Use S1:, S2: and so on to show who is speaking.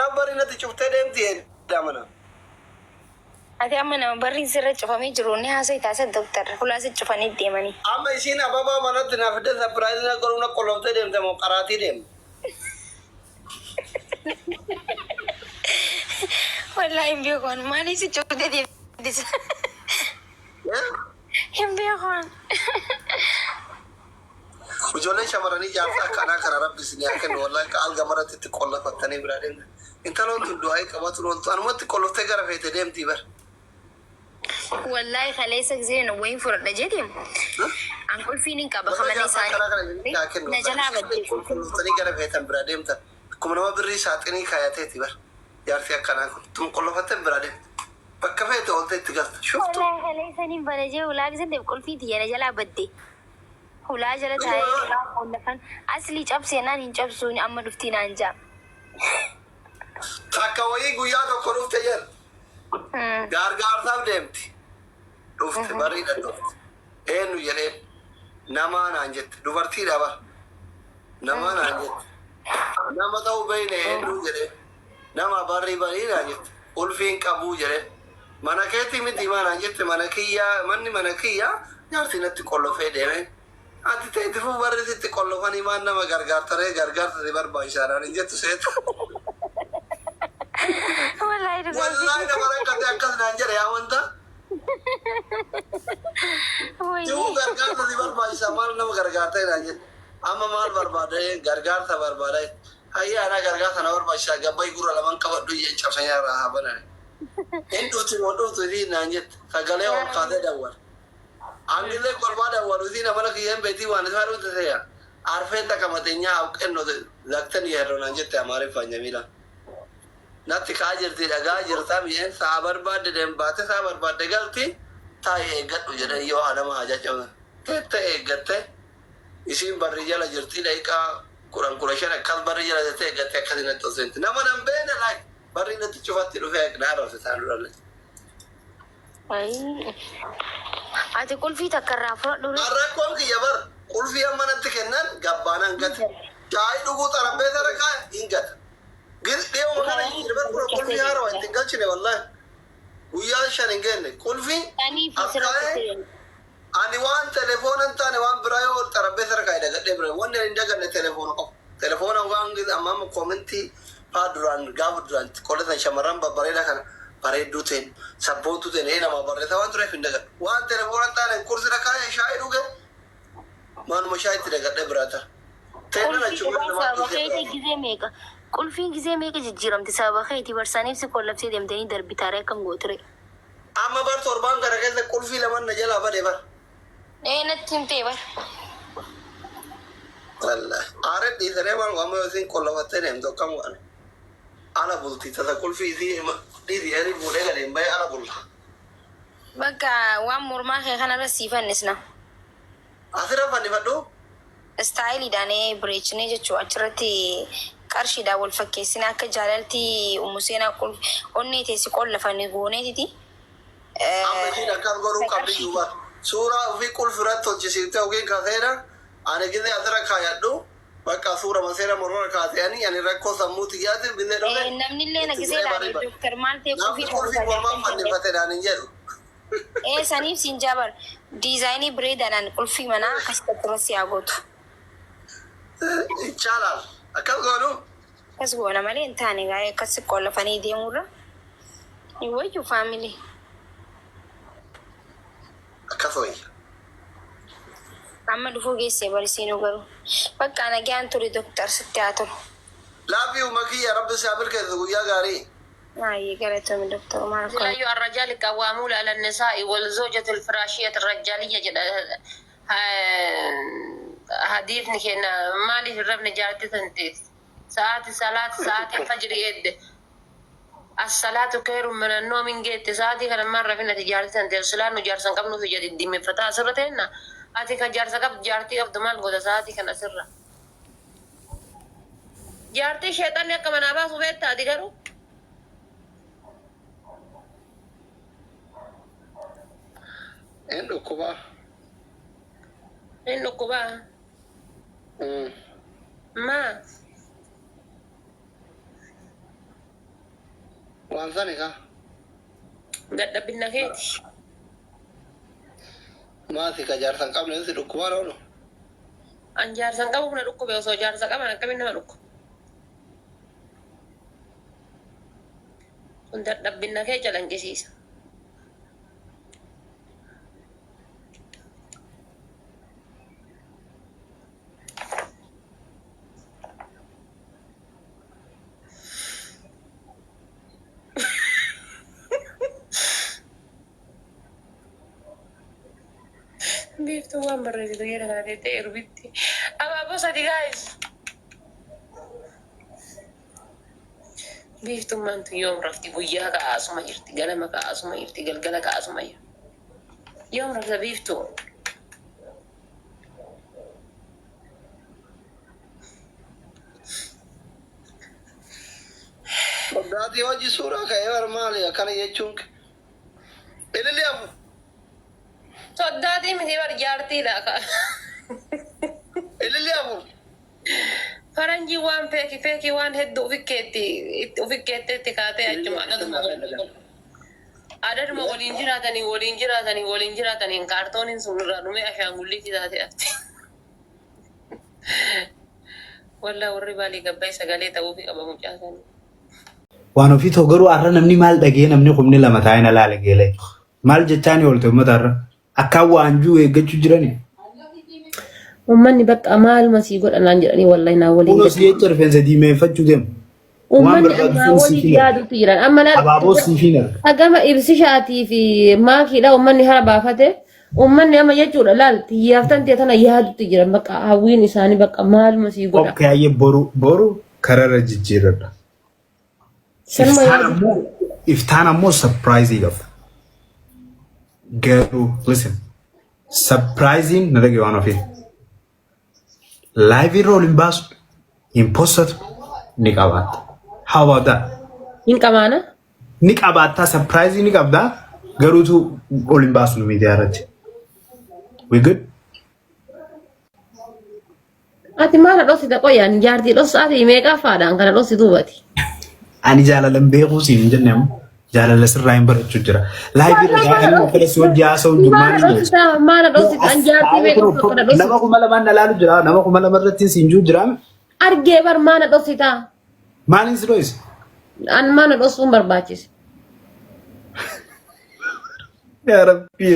S1: برينا تشوف تدمتي دامنا
S2: أتي أمنا بري سر تشوفني جروني هاسي تاسع دكتور خلاص تشوفني ديماني
S1: أما يسين أبابا منا تنافد سبرايزنا كلنا كلهم تدم تمو قراتي دم
S2: والله إم بيكون ما نيسي تشوف دي ديس إم بيكون
S1: وجولين شمرني جالسة كنا ربي سنيا كن والله كأل جمرة تتقول فتني برادين انت لو تدوهاي كبات لو أنا ما تقول تجرا في تدم تيبر
S2: والله خليسك زين وين فرد نجدهم أنقول فيني كابا خمني ساي نجلا بدي
S1: تاني جرا في تم برادين تا كمان ما بري ساتني خياته تيبر جالسة كنا تم كل فتن برادين بكفي تقول تتجرا شفتوا
S2: والله خليسني بنجي ولا زين تقول في دي نجلا بدي ولا جلت هاي ولا فن أصلي جاب سينا نجاب سوني أما دفتي نانجا
S1: تاكوي غويا دو كروف تيجر غار ثاب دمتي روفت برينا دوفت إنه يلين نما نانجت دوبرتي دابا نما نانجت نما تاو بين إنه يلين نما بري نانجت ألفين كابو يلين مناكتي من ديما نانجت مناكيا مناكيا يارتي نتي كله في دمين أنت تدفع بري تقول فاني ما نما غرغار تري بر بايشارا نجت سيت
S2: والله
S1: نما كده أكل نانجر يا وندا جو غرغار تري بر بايشا مال نما غرغار تري نانجر أما مال بربادة غرغار تا بربادة هيا أنا غرغار تا نور بايشا غباي غورا لمن كبر دوي ينشافني راها بنا إنتو تموتو تري نانجر فقالي وقاده دور عندي قربان ولودينا ملك يوم بيتي وانا ثارو تسيا عارفين تكمتينيا أو كأنه لكتن يهرون أنجت أماري فانجميلا ناتي كاجر تي لجاجر تامين سابر بعد دم بات سابر بعد دقلتي تاي إجت وجد يو أنا ما أجا جونا إجت يسين برجال جرتي ليكا كوران كورشان أكل برجال إجت كذي نتوسنت نما نبين لايك برينا تشوفات تلوفيك نارو تسالو
S2: أي أتي كل في تكرر فرق دوري
S1: أراكم كي يبر كل في أمانة تكنن جبانا إنجت جاي دوغو تربي تركا إنجت قل ديو مكان يجرب كل في هارو أنت قال شنو والله ويا شنينجن كل في
S2: أني في سرقة
S1: أني وان تلفون أنت أني وان برايو تربي تركا إذا قد يبر وان إنجا قد تلفون وان قد أمام كومنتي فادران قابدران كل ذا شمران ببريدا كان bareedduu ta'een sabbootu ta'een nama barreessa waan tureef hin dagadhu waan telefoona taane kursi rakkaa'ee shaayii dhuge maanuma shaayii itti dagadhee biraata ta'een achuudha
S2: nama qulfiin gisee meeqa jijjiiramti sababa keetii barsaaniif si kollabsee deemtanii darbitaaree akkam gooture
S1: amma bar torbaan kana keessa qulfii lamaan na jalaa badee bar
S2: natti himtee bar
S1: aare dhiisaree waan amma yookiin kollafattee deemtu akkam waan ala bultii tasa qulfii isii ani buudhee gadeen bahee ala bulla.
S2: Bakka waan mormaa kee kanarra sii fannisna.
S1: Asirra fannifadhu?
S2: Istaayiliidhaan bireechinee jechuudha. Achirratti qarshiidhaan wal fakkeessine akka jaalalti umuseenaa onnee teessi qollafanii gooneetiti.
S1: Amma isiin akkas godhuu qabdi duuba. Suuraa ofii qulfirratti hojjisiiftee ogeen kaaseera. Ani gisee asirra kaayadhu. Bakka suura maseera morora kaasanii ani rakkoo sammuuti yaate billee dhoge.
S2: Namni illee na gisee dhaabee Dooktar maal ta'e
S1: qulfii mormaan fannifate dhaan hin jedhu.
S2: Saniif siin jabar diizaayinii bireedhaan qulfii manaa akkasitti irratti haa gootu.
S1: Ichaalaal akkas goonu.
S2: Akkas goona malee hin taane gaa'ee akkasi qollafanii deemurra. Hin wayyu faamilii.
S1: Akkas wayya.
S2: Amma dhufuu geessee barsiinuu garuu bakka nagaan ture Dooktar sitti haa turu.
S1: Laafi umakiyya rabbi saabir keessa guyyaa gaarii.
S2: Ayi galatoomi Dooktar maal
S3: لا أيها الرجال قوامون على النساء والزوجة الفراشية الرجالية جدا حديث نكنا مالي في الرب نجارتي تنتيس ساعات الفجر يد الصلاة خير من النوم إن جيت ساعتي كان مرة فينا تجارتي تنتيس سلام نجارسن قبل في جديد دم فتاة سرتين أتي كجارسة قبل جارتي أفضل مال قد ساعتي كان سرة جارتي شيطان يا كمان أبا سويت تادي كرو
S1: Endo kuba.
S3: إنه كبا ما
S1: Waan sani kaa.
S3: Dadhabina keeti.
S1: Maati ka jaarsan qabne si dhukkubaan oolu.
S3: An jaarsan qabu na dhukkube osoo jaarsa qaban akkamiin nama dhukku. Kun dadhabina kee calanqisiisa. Biiftuu waan barreessitu jedha taatee ta'e rubitti. Abaaboo sadi gaa'is. Biiftummaan tun yoom rafti guyyaa ka'aasuma jirti ganama ka'aasuma jirti galgala ka'aasuma jirti. Yoom rafta biiftuu.
S1: Soddaatii hojii suuraa ka'ee war maali akkana jechuun. Ilillee afu.
S3: Soddaatii miti bar jaartiidha.
S1: Ilillee afu.
S3: Faranjii waan feeki waan hedduu ufikkeetteetti kaatee achuma adaduma waliin jiraatanii kaartooniin sun irraa dhumee ashaangulliitti taatee ati. Wallaa warri baalii gabbaa'e sagalee ta'uu fi qabamu caasanii.
S4: Waan ofii ta'u garuu har'a namni maal dhagee namni humni lama taa'ee na laala geelee. Maal jechaan oolte uummata har'a akkaan waanjuu eeggachuu jirani.
S3: Uummanni bakka maaluma sii godhanaan jedhanii wallahi naa waliin.
S4: Kunuun si jecha rifeensa diimeeffachuu deemu.
S3: Uummanni ammaa waliin yaaduutu jiran. Amma na
S4: abaaboo siifiina.
S3: Hagama ibsishaatii fi maakiidha uummanni hara baafate. Uummanni amma jechuudha laal xiyyaaftan ta'e tana yaaduutu jiran bakka hawwiin isaanii bakka maaluma sii godha.
S4: Okkaayyee boru kararra jijjiirradha. Iftaan ammoo surprising qaba. Garuu listen surprising na dhagee waan ofii. Live irra olin baasu hin postatu ni qabaata. How about that?
S3: Hin qabaana?
S4: Ni qabaata surprising ni qabda garuutu olin baasu nu miidiyaa irratti. We good?
S3: Ati maala dhoosita qoyaan jaartii dhoosaati meeqaa faadhaan kana dhoositu hubati.
S4: Ani jaalalan beekuu siin hin jenne ammoo jaalala sirraa hin barachuu jira. Live irra gaa'elma fedha si hojii haasa'u hin
S3: maala dhoosita an jaartii meeqaa kana dhoosita.
S4: Nama kuma lamaan na laalu jira. Nama kuma lama irratti siin jiru jira.
S3: Argee bar maala dhoosita.
S4: Maaliin si dhoose?
S3: An maala dhoosuun barbaachise.
S4: Ya Rabbi.